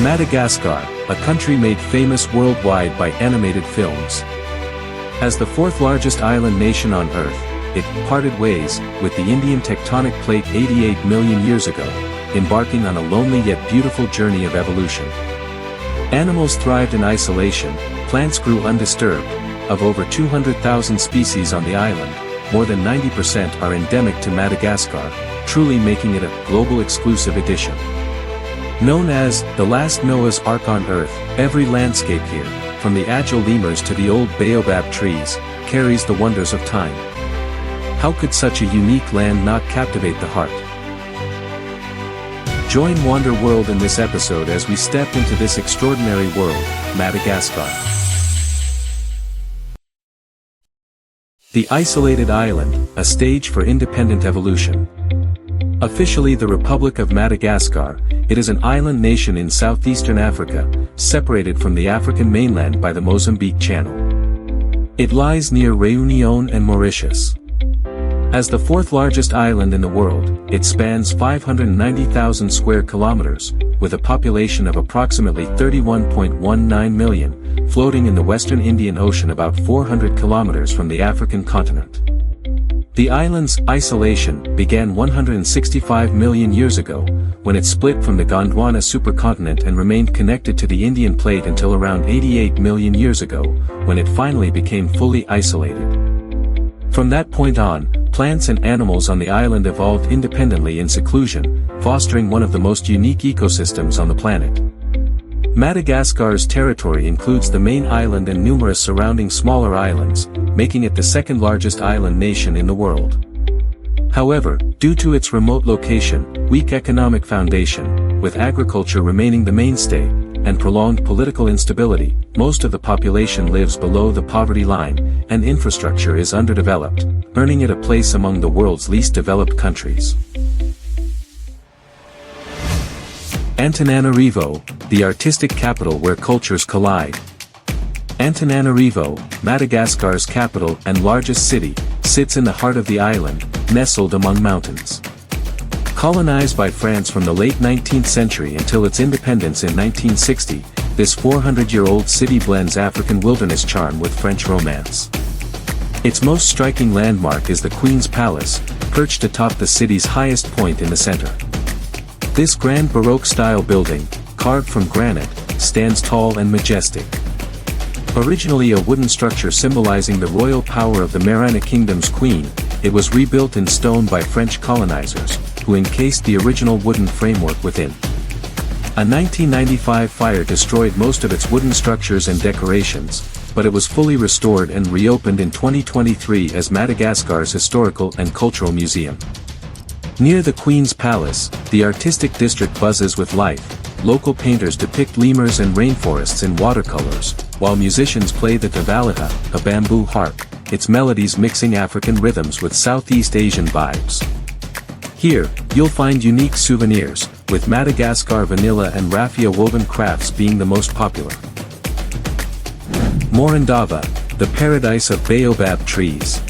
Madagascar, a country made famous worldwide by animated films. As the fourth largest island nation on Earth, it parted ways with the Indian tectonic plate 88 million years ago, embarking on a lonely yet beautiful journey of evolution. Animals thrived in isolation, plants grew undisturbed. Of over 200,000 species on the island, more than 90% are endemic to Madagascar, truly making it a global exclusive edition. Known as the last Noah's Ark on Earth, every landscape here, from the agile lemurs to the old baobab trees, carries the wonders of time. How could such a unique land not captivate the heart? Join Wanderworld in this episode as we step into this extraordinary world, Madagascar. The isolated island, a stage for independent evolution. Officially the Republic of Madagascar, it is an island nation in southeastern Africa, separated from the African mainland by the Mozambique Channel. It lies near Réunion and Mauritius. As the fourth largest island in the world, it spans 590,000 square kilometers, with a population of approximately 31.19 million, floating in the western Indian Ocean about 400 kilometers from the African continent. The island's isolation began 165 million years ago, when it split from the Gondwana supercontinent and remained connected to the Indian plate until around 88 million years ago, when it finally became fully isolated. From that point on, plants and animals on the island evolved independently in seclusion, fostering one of the most unique ecosystems on the planet. Madagascar's territory includes the main island and numerous surrounding smaller islands, making it the second largest island nation in the world. However, due to its remote location, weak economic foundation, with agriculture remaining the mainstay, and prolonged political instability, most of the population lives below the poverty line, and infrastructure is underdeveloped, earning it a place among the world's least developed countries. Antananarivo, the artistic capital where cultures collide. Antananarivo, Madagascar's capital and largest city, sits in the heart of the island, nestled among mountains. Colonized by France from the late 19th century until its independence in 1960, this 400-year-old city blends African wilderness charm with French romance. Its most striking landmark is the Queen's Palace, perched atop the city's highest point in the center. This grand Baroque-style building, carved from granite, stands tall and majestic. Originally a wooden structure symbolizing the royal power of the Bemaraha Kingdom's queen, it was rebuilt in stone by French colonizers, who encased the original wooden framework within. A 1995 fire destroyed most of its wooden structures and decorations, but it was fully restored and reopened in 2023 as Madagascar's historical and cultural museum. Near the Queen's Palace, the artistic district buzzes with life. Local painters depict lemurs and rainforests in watercolors, while musicians play the tavaliha, a bamboo harp, its melodies mixing African rhythms with Southeast Asian vibes. Here, you'll find unique souvenirs, with Madagascar vanilla and raffia woven crafts being the most popular. Morondava, the paradise of baobab trees.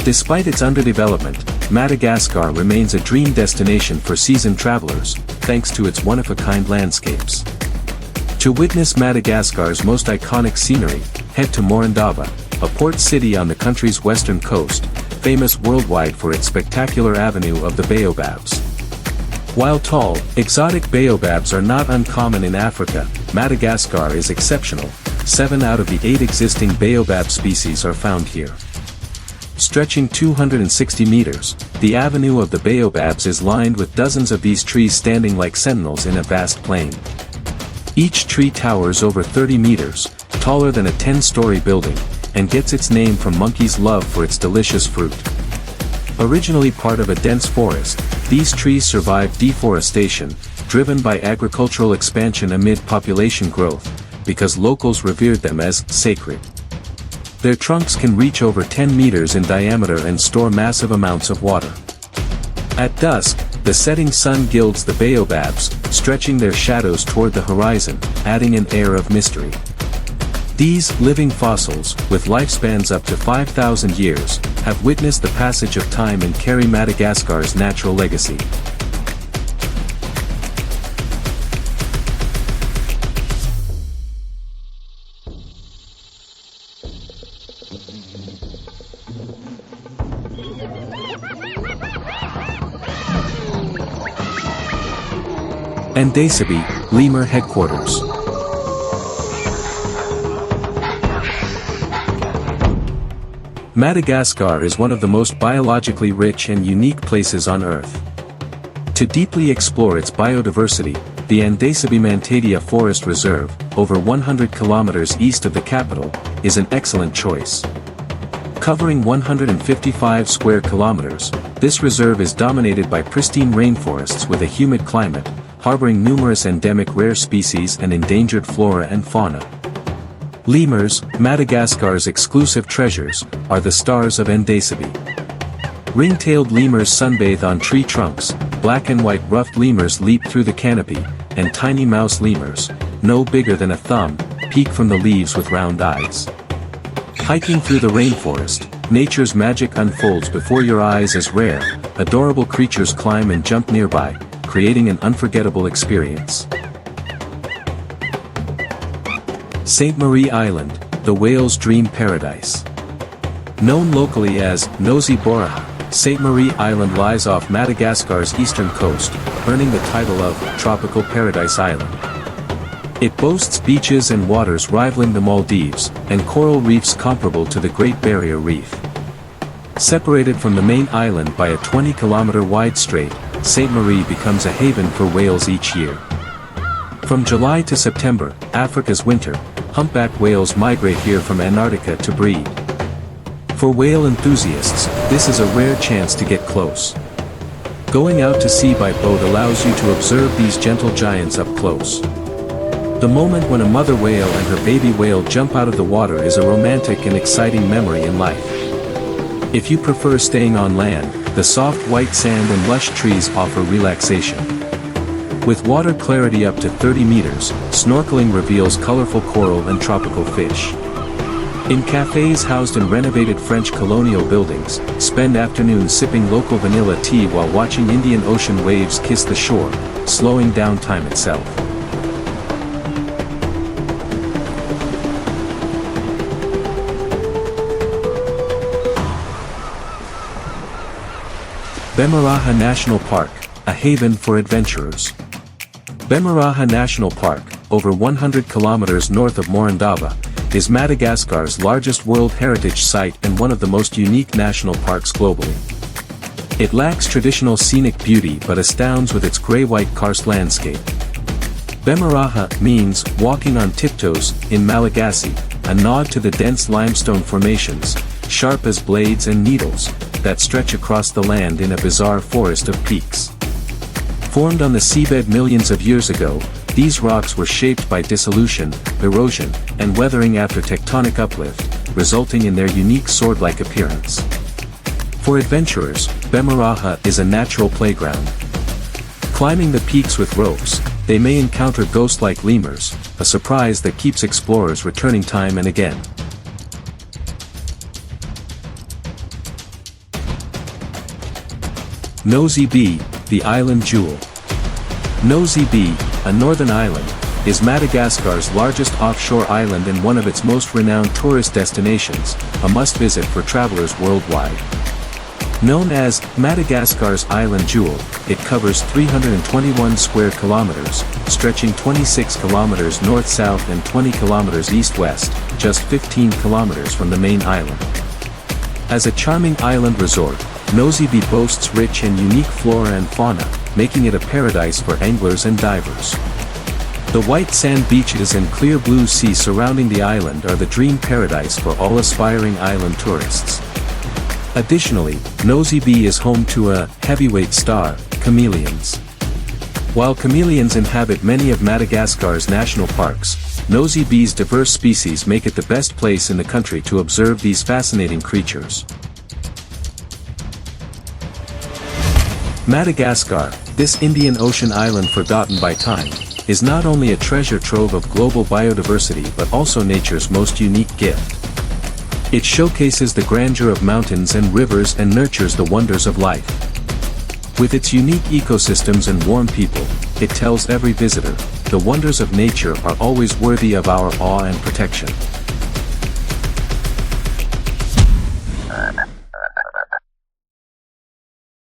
Despite its underdevelopment, Madagascar remains a dream destination for seasoned travelers, thanks to its one-of-a-kind landscapes. To witness Madagascar's most iconic scenery, head to Morondava, a port city on the country's western coast, famous worldwide for its spectacular avenue of the baobabs. While tall, exotic baobabs are not uncommon in Africa, Madagascar is exceptional. 7 out of the 8 existing baobab species are found here. Stretching 260 meters, the avenue of the baobabs is lined with dozens of these trees standing like sentinels in a vast plain. Each tree towers over 30 meters, taller than a 10-story building, and gets its name from monkeys' love for its delicious fruit. Originally part of a dense forest, these trees survived deforestation, driven by agricultural expansion amid population growth, because locals revered them as sacred. Their trunks can reach over 10 meters in diameter and store massive amounts of water. At dusk, the setting sun gilds the baobabs, stretching their shadows toward the horizon, adding an air of mystery. These living fossils, with lifespans up to 5,000 years, have witnessed the passage of time and carry Madagascar's natural legacy. Andasibe, lemur headquarters. Madagascar is one of the most biologically rich and unique places on Earth. To deeply explore its biodiversity, the Andasibe Mantadia Forest Reserve, over 100 kilometers east of the capital, is an excellent choice. Covering 155 square kilometers, this reserve is dominated by pristine rainforests with a humid climate, harboring numerous endemic rare species and endangered flora and fauna. Lemurs, Madagascar's exclusive treasures, are the stars of Andasibe. Ring-tailed lemurs sunbathe on tree trunks, black and white ruffed lemurs leap through the canopy, and tiny mouse lemurs, no bigger than a thumb, peek from the leaves with round eyes. Hiking through the rainforest, nature's magic unfolds before your eyes as rare, adorable creatures climb and jump nearby, creating an unforgettable experience. Sainte-Marie Island, the whale's dream paradise. Known locally as Nosy Be, Sainte-Marie Island lies off Madagascar's eastern coast, earning the title of Tropical Paradise Island. It boasts beaches and waters rivaling the Maldives, and coral reefs comparable to the Great Barrier Reef. Separated from the main island by a 20-kilometer wide strait, Sainte-Marie becomes a haven for whales each year. From July to September, Africa's winter, humpback whales migrate here from Antarctica to breed. For whale enthusiasts, this is a rare chance to get close. Going out to sea by boat allows you to observe these gentle giants up close. The moment when a mother whale and her baby whale jump out of the water is a romantic and exciting memory in life. If you prefer staying on land, the soft white sand and lush trees offer relaxation. With water clarity up to 30 meters, snorkeling reveals colorful coral and tropical fish. In cafes housed in renovated French colonial buildings, spend afternoons sipping local vanilla tea while watching Indian Ocean waves kiss the shore, slowing down time itself. Bemaraha National Park, a haven for adventurers. Bemaraha National Park, over 100 kilometers north of Morondava, is Madagascar's largest World Heritage Site and one of the most unique national parks globally. It lacks traditional scenic beauty but astounds with its gray-white karst landscape. Bemaraha means walking on tiptoes in Malagasy, a nod to the dense limestone formations, sharp as blades and needles, that stretch across the land in a bizarre forest of peaks. Formed on the seabed millions of years ago, these rocks were shaped by dissolution, erosion, and weathering after tectonic uplift, resulting in their unique sword-like appearance. For adventurers, Bemaraha is a natural playground. Climbing the peaks with ropes, they may encounter ghost-like lemurs, a surprise that keeps explorers returning time and again. Nosy Be, the island jewel. Nosy Be, a northern island, is Madagascar's largest offshore island and one of its most renowned tourist destinations, a must-visit for travelers worldwide. Known as Madagascar's island jewel, it covers 321 square kilometers, stretching 26 kilometers north-south and 20 kilometers east-west, just 15 kilometers from the main island. As a charming island resort, Nosy Be boasts rich and unique flora and fauna, making it a paradise for anglers and divers. The white sand beaches and clear blue sea surrounding the island are the dream paradise for all aspiring island tourists. Additionally, Nosy Be is home to a heavyweight star, chameleons. While chameleons inhabit many of Madagascar's national parks, Nosy Be's diverse species make it the best place in the country to observe these fascinating creatures. Madagascar, this Indian Ocean island forgotten by time, is not only a treasure trove of global biodiversity but also nature's most unique gift. It showcases the grandeur of mountains and rivers and nurtures the wonders of life. With its unique ecosystems and warm people, it tells every visitor, the wonders of nature are always worthy of our awe and protection.